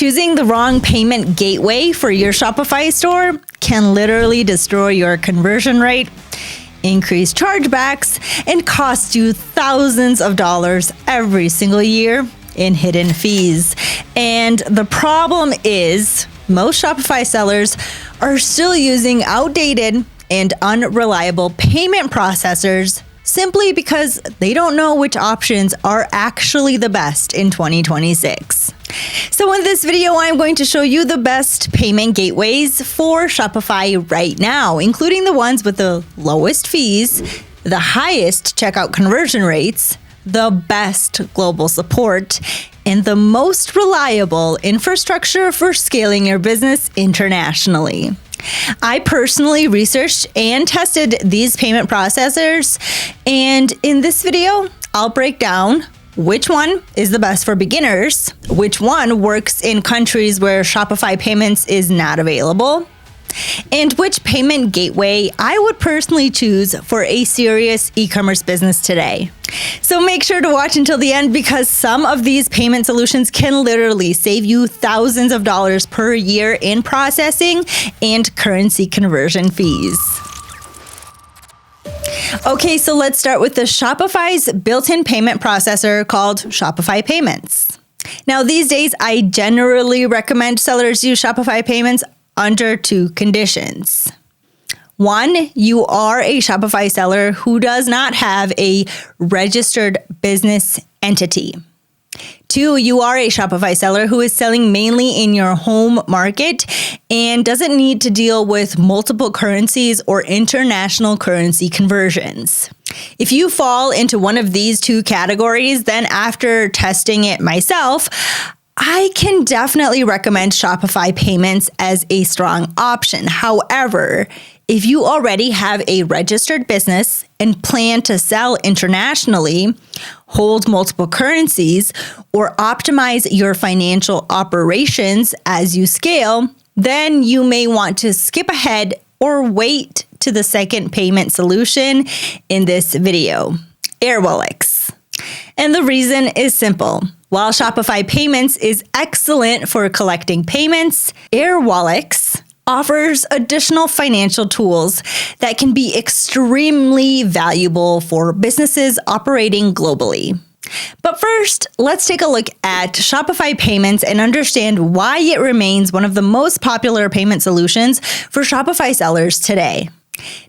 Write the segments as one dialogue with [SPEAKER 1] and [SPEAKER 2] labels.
[SPEAKER 1] Choosing the wrong payment gateway for your Shopify store can literally destroy your conversion rate, increase chargebacks, and cost you thousands of dollars every single year in hidden fees. And the problem is most Shopify sellers are still using outdated and unreliable payment processors simply because they don't know which options are actually the best in 2026. So in this video, I'm going to show you the best payment gateways for Shopify right now, including the ones with the lowest fees, the highest checkout conversion rates, the best global support, and the most reliable infrastructure for scaling your business internationally. I personally researched and tested these payment processors, and in this video, I'll break down which one is the best for beginners, which one works in countries where Shopify Payments is not available, and which payment gateway I would personally choose for a serious e-commerce business today. So make sure to watch until the end because some of these payment solutions can literally save you thousands of dollars per year in processing and currency conversion fees. Okay, so let's start with the Shopify's built-in payment processor called Shopify Payments. Now, these days, I generally recommend sellers use Shopify Payments under two conditions. One, you are a Shopify seller who does not have a registered business entity. Two, you are a Shopify seller who is selling mainly in your home market and doesn't need to deal with multiple currencies or international currency conversions. If you fall into one of these two categories, then after testing it myself, I can definitely recommend Shopify Payments as a strong option. However, if you already have a registered business and plan to sell internationally, hold multiple currencies, or optimize your financial operations as you scale, then you may want to skip ahead or wait to the second payment solution in this video, Airwallex. And the reason is simple. While Shopify Payments is excellent for collecting payments, Airwallex offers additional financial tools that can be extremely valuable for businesses operating globally. But first, let's take a look at Shopify Payments and understand why it remains one of the most popular payment solutions for Shopify sellers today.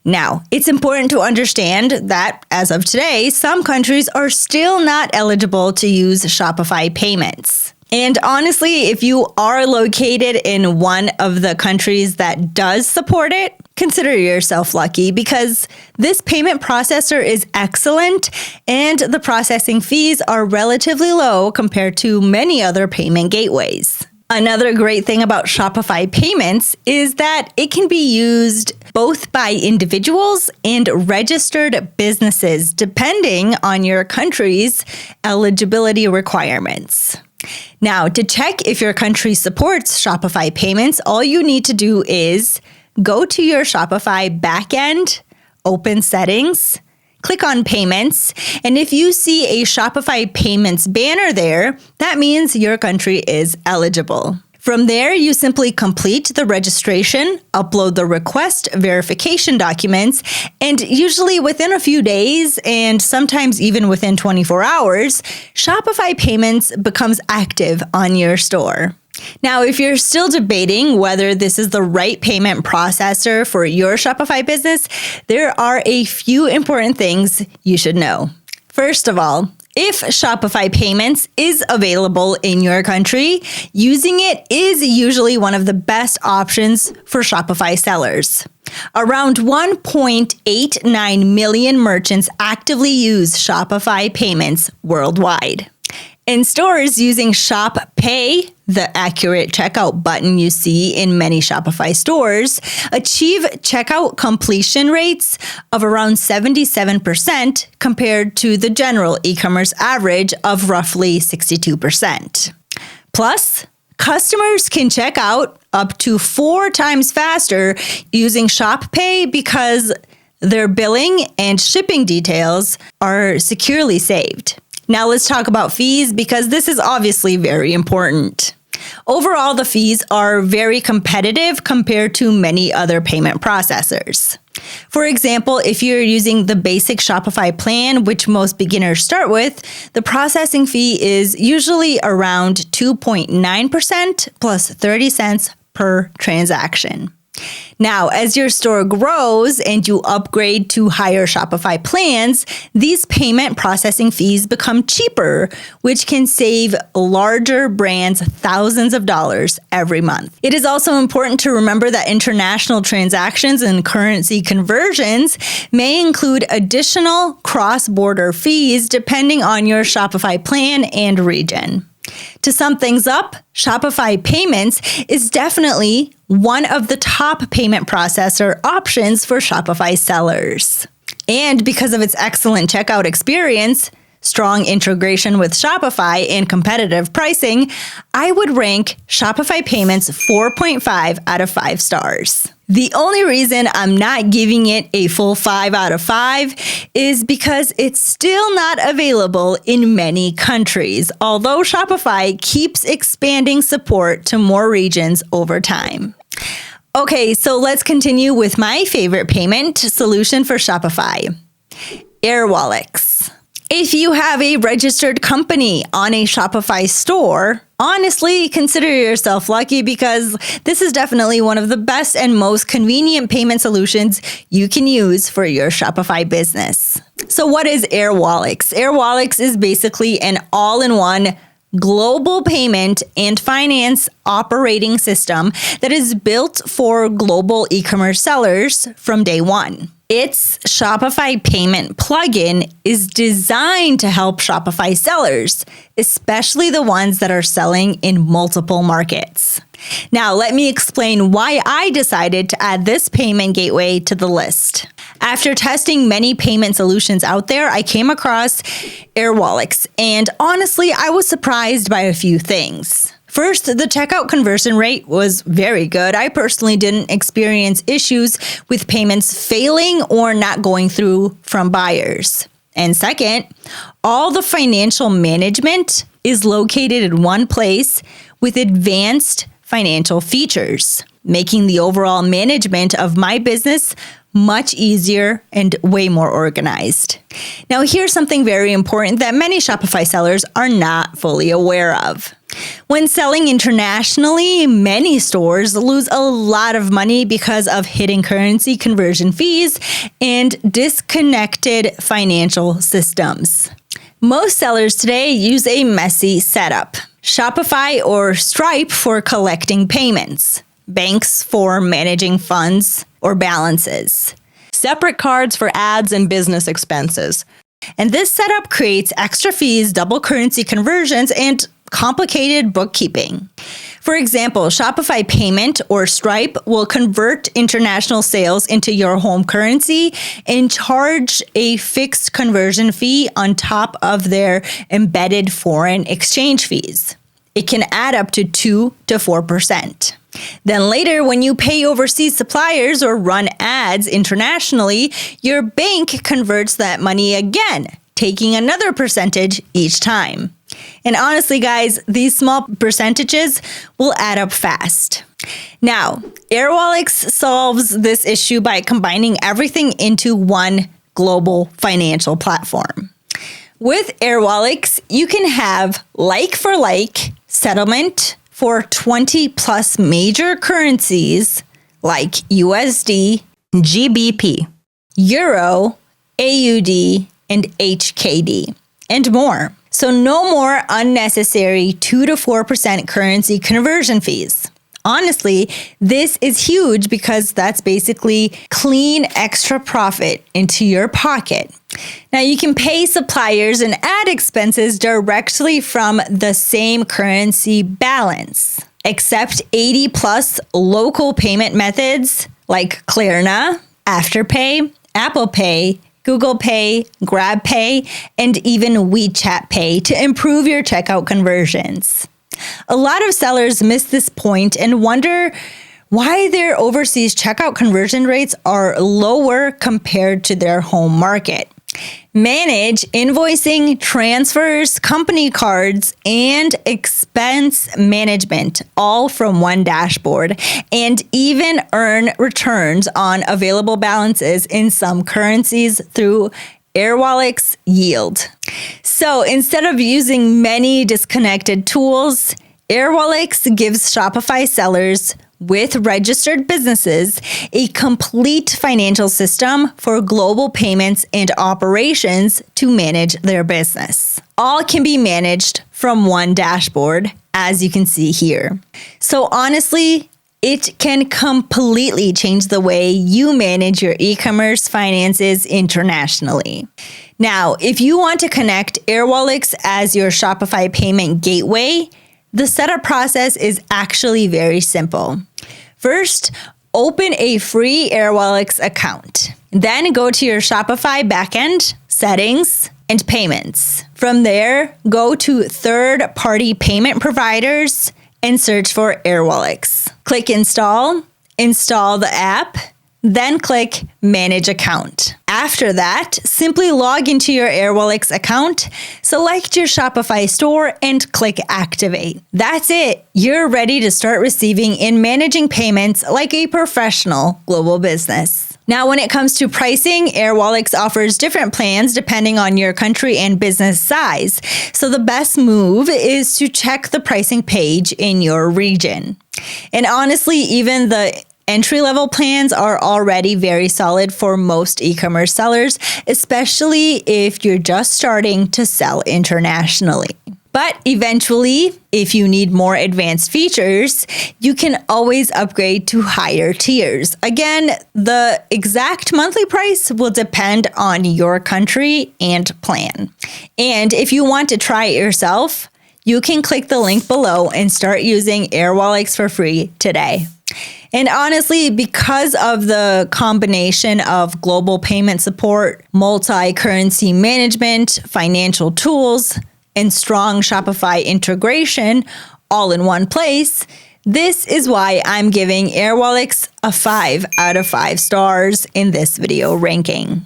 [SPEAKER 1] Now, it's important to understand that as of today, some countries are still not eligible to use Shopify Payments. And honestly, if you are located in one of the countries that does support it, consider yourself lucky because this payment processor is excellent and the processing fees are relatively low compared to many other payment gateways. Another great thing about Shopify Payments is that it can be used both by individuals and registered businesses, depending on your country's eligibility requirements. Now, to check if your country supports Shopify Payments, all you need to do is go to your Shopify backend, open Settings, click on Payments, and if you see a Shopify Payments banner there, that means your country is eligible. From there, you simply complete the registration, upload the request verification documents, and usually within a few days, and sometimes even within 24 hours, Shopify Payments becomes active on your store. Now, if you're still debating whether this is the right payment processor for your Shopify business, there are a few important things you should know. First of all, if Shopify Payments is available in your country, using it is usually one of the best options for Shopify sellers. Around 1.89 million merchants actively use Shopify Payments worldwide. In stores using Shop Pay, the accurate checkout button you see in many Shopify stores, achieve checkout completion rates of around 77% compared to the general e-commerce average of roughly 62%. Plus, customers can check out up to 4 times faster using Shop Pay because their billing and shipping details are securely saved. Now let's talk about fees because this is obviously very important. Overall, the fees are very competitive compared to many other payment processors. For example, if you're using the basic Shopify plan, which most beginners start with, the processing fee is usually around 2.9% plus 30 cents per transaction. Now, as your store grows and you upgrade to higher Shopify plans, these payment processing fees become cheaper, which can save larger brands thousands of dollars every month. It is also important to remember that international transactions and currency conversions may include additional cross-border fees depending on your Shopify plan and region. To sum things up, Shopify Payments is definitely one of the top payment processor options for Shopify sellers. And because of its excellent checkout experience, strong integration with Shopify, and competitive pricing, I would rank Shopify Payments 4.5 out of 5 stars. The only reason I'm not giving it a full 5 out of 5 is because it's still not available in many countries, although Shopify keeps expanding support to more regions over time. Okay, so let's continue with my favorite payment solution for Shopify, Airwallex. If you have a registered company on a Shopify store, honestly, consider yourself lucky because this is definitely one of the best and most convenient payment solutions you can use for your Shopify business. So what is Airwallex? Airwallex is basically an all-in-one global payment and finance operating system that is built for global e-commerce sellers from day one. Its Shopify payment plugin is designed to help Shopify sellers, especially the ones that are selling in multiple markets. Now, let me explain why I decided to add this payment gateway to the list. After testing many payment solutions out there, I came across Airwallex, and honestly, I was surprised by a few things. First, the checkout conversion rate was very good. I personally didn't experience issues with payments failing or not going through from buyers. And second, all the financial management is located in one place with advanced financial features, making the overall management of my business much easier and way more organized. Now, here's something very important that many Shopify sellers are not fully aware of. When selling internationally, many stores lose a lot of money because of hidden currency conversion fees and disconnected financial systems. Most sellers today use a messy setup. Shopify or Stripe for collecting payments, banks for managing funds or balances,
[SPEAKER 2] separate cards for ads and business expenses.
[SPEAKER 1] And this setup creates extra fees, double currency conversions, and complicated bookkeeping. For example, Shopify Payment or Stripe will convert international sales into your home currency and charge a fixed conversion fee on top of their embedded foreign exchange fees. It can add up to 2 to 4%. Then later, when you pay overseas suppliers or run ads internationally, your bank converts that money again, taking another percentage each time. And honestly, guys, these small percentages will add up fast. Now, Airwallex solves this issue by combining everything into one global financial platform. With Airwallex, you can have like-for-like settlement for 20 plus major currencies like USD,
[SPEAKER 2] GBP,
[SPEAKER 1] Euro, AUD, and HKD, and more. So no more unnecessary 2 to 4% currency conversion fees. Honestly, this is huge because that's basically clean extra profit into your pocket. Now you can pay suppliers and ad expenses directly from the same currency balance, except 80 plus local payment methods like Klarna, Afterpay, Apple Pay, Google Pay, Grab Pay, and even WeChat Pay to improve your checkout conversions. A lot of sellers miss this point and wonder why their overseas checkout conversion rates are lower compared to their home market. Manage invoicing, transfers, company cards, and expense management, all from one dashboard, and even earn returns on available balances in some currencies through Airwallex Yield. So instead of using many disconnected tools, Airwallex gives Shopify sellers with registered businesses a complete financial system for global payments and operations to manage their business. All can be managed from one dashboard, as you can see here. So honestly, it can completely change the way you manage your e-commerce finances internationally. Now, if you want to connect Airwallex as your Shopify payment gateway, the setup process is actually very simple. First, open a free Airwallex account. Then go to your Shopify backend, settings, and payments. From there, go to third-party payment providers and search for Airwallex. Click install the app, then click Manage Account. After that, simply log into your Airwallex account, select your Shopify store, and click Activate. That's it. You're ready to start receiving and managing payments like a professional global business. Now, when it comes to pricing, Airwallex offers different plans depending on your country and business size. So the best move is to check the pricing page in your region. And honestly, even the entry-level plans are already very solid for most e-commerce sellers, especially if you're just starting to sell internationally. But eventually, if you need more advanced features, you can always upgrade to higher tiers. Again, the exact monthly price will depend on your country and plan. And if you want to try it yourself, you can click the link below and start using Airwallex for free today. And honestly, because of the combination of global payment support, multi-currency management, financial tools, and strong Shopify integration all in one place, this is why I'm giving Airwallex a 5 out of 5 stars in this video ranking.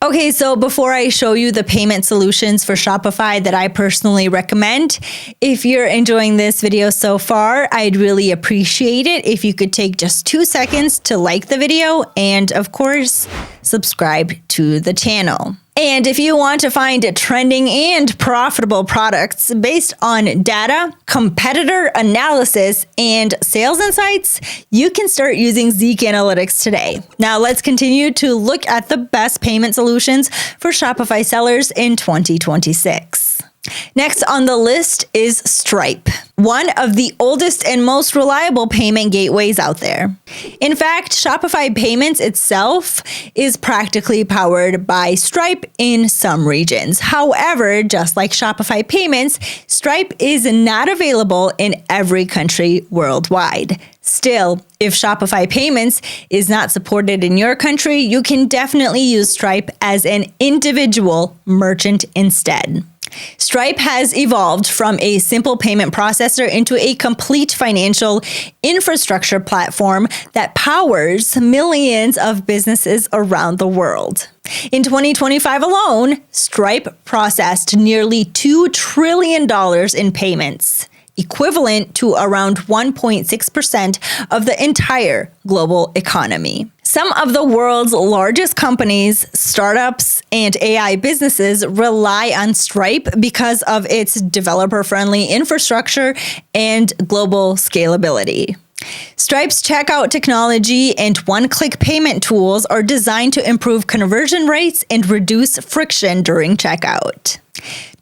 [SPEAKER 1] Okay, so before I show you the payment solutions for Shopify that I personally recommend, if you're enjoying this video so far, I'd really appreciate it if you could take just 2 seconds to like the video and, of course, subscribe to the channel. And if you want to find trending and profitable products based on data, competitor analysis, and sales insights, you can start using Zeek Analytics today. Now let's continue to look at the best payment solutions for Shopify sellers in 2026. Next on the list is Stripe, one of the oldest and most reliable payment gateways out there. In fact, Shopify Payments itself is practically powered by Stripe in some regions. However, just like Shopify Payments, Stripe is not available in every country worldwide. Still, if Shopify Payments is not supported in your country, you can definitely use Stripe as an individual merchant instead. Stripe has evolved from a simple payment processor into a complete financial infrastructure platform that powers millions of businesses around the world. In 2025 alone, Stripe processed nearly $2 trillion in payments, equivalent to around 1.6% of the entire global economy. Some of the world's largest companies, startups, and AI businesses rely on Stripe because of its developer-friendly infrastructure and global scalability. Stripe's checkout technology and one-click payment tools are designed to improve conversion rates and reduce friction during checkout.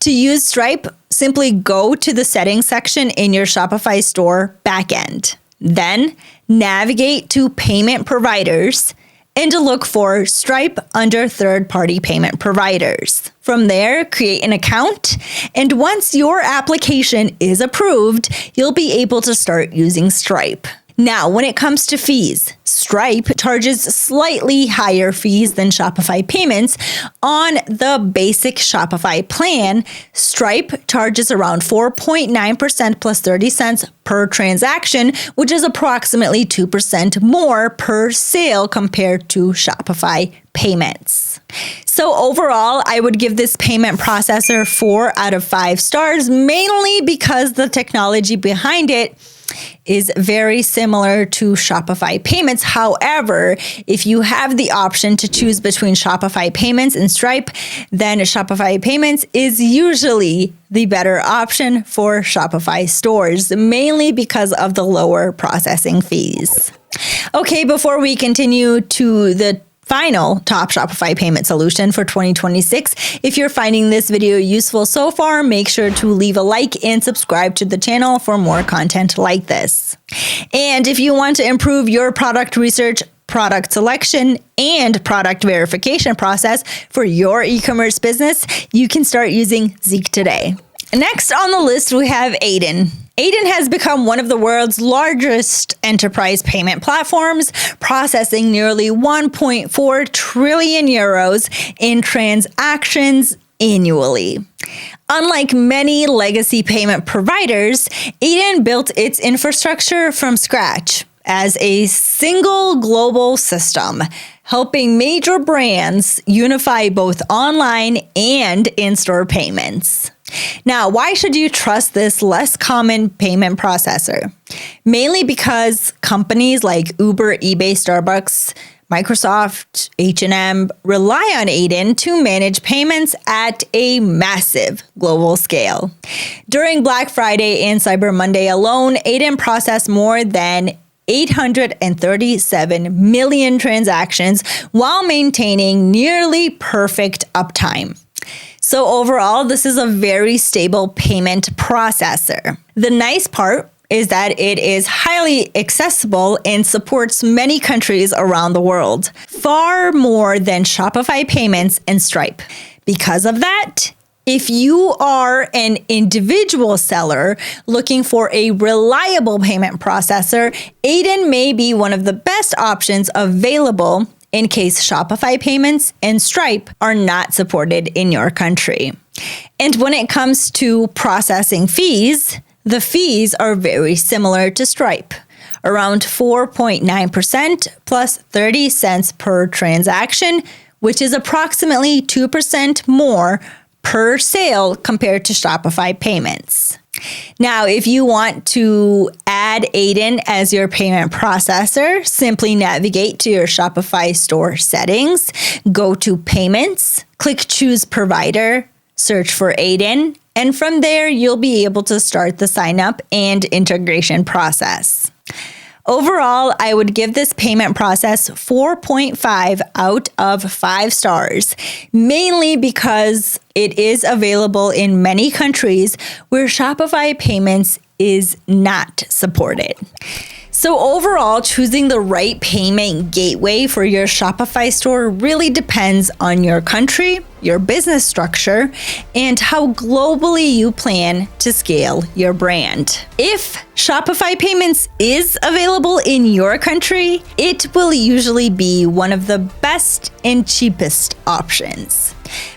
[SPEAKER 1] To use Stripe, simply go to the settings section in your Shopify store backend. Then navigate to payment providers and look for Stripe under third-party payment providers. From there, create an account, and once your application is approved, you'll be able to start using Stripe. Now, when it comes to fees, Stripe charges slightly higher fees than Shopify Payments. On the basic Shopify plan, Stripe charges around 4.9% plus 30 cents per transaction, which is approximately 2% more per sale compared to Shopify Payments. So overall, I would give this payment processor 4 out of 5 stars, mainly because the technology behind it is very similar to Shopify Payments. However, if you have the option to choose between Shopify Payments and Stripe, then Shopify Payments is usually the better option for Shopify stores, mainly because of the lower processing fees. Okay, before we continue to the final top Shopify payment solution for 2026. If you're finding this video useful so far, make sure to leave a like and subscribe to the channel for more content like this. And if you want to improve your product research, product selection, and product verification process for your e-commerce business, you can start using Zeek today. Next on the list, we have Adyen. Adyen has become one of the world's largest enterprise payment platforms, processing nearly 1.4 trillion euros in transactions annually. Unlike many legacy payment providers, Adyen built its infrastructure from scratch as a single global system, helping major brands unify both online and in-store payments. Now, why should you trust this less common payment processor? Mainly because companies like Uber, eBay, Starbucks, Microsoft, H&M rely on Adyen to manage payments at a massive global scale. During Black Friday and Cyber Monday alone, Adyen processed more than 837 million transactions while maintaining nearly perfect uptime. So overall, this is a very stable payment processor. The nice part is that it is highly accessible and supports many countries around the world, far more than Shopify Payments and Stripe. Because of that, if you are an individual seller looking for a reliable payment processor, Adyen may be one of the best options available in case Shopify Payments and Stripe are not supported in your country. And when it comes to processing fees, the fees are very similar to Stripe, around 4.9% plus 30 cents per transaction, which is approximately 2% more per sale compared to Shopify Payments. Now, if you want to add Adyen as your payment processor, simply navigate to your Shopify store settings, go to Payments, click Choose Provider, search for Adyen, and from there, you'll be able to start the sign up and integration process. Overall, I would give this payment process 4.5 out of 5 stars, mainly because it is available in many countries where Shopify Payments is not supported. So overall, choosing the right payment gateway for your Shopify store really depends on your country, your business structure, and how globally you plan to scale your brand. If Shopify Payments is available in your country, it will usually be one of the best and cheapest options.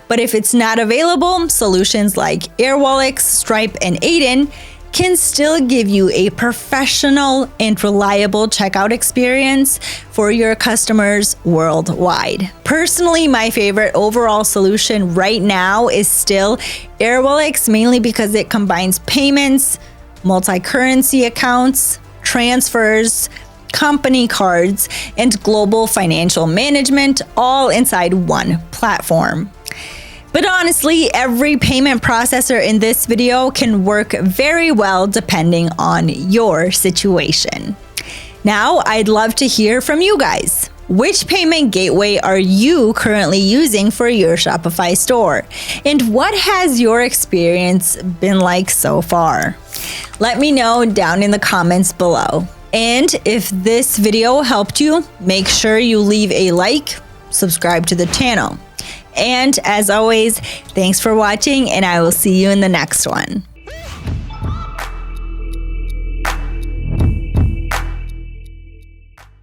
[SPEAKER 1] But if it's not available, solutions like Airwallex, Stripe, and Adyen can still give you a professional and reliable checkout experience for your customers worldwide. Personally, my favorite overall solution right now is still Airwallex, mainly because it combines payments, multi-currency accounts, transfers, company cards, and global financial management all inside one platform. But honestly, every payment processor in this video can work very well depending on your situation. Now, I'd love to hear from you guys. Which payment gateway are you currently using for your Shopify store? And what has your experience been like so far? Let me know down in the comments below. And if this video helped you, make sure you leave a like, subscribe to the channel. And as always, thanks for watching, and I will see you in the next one.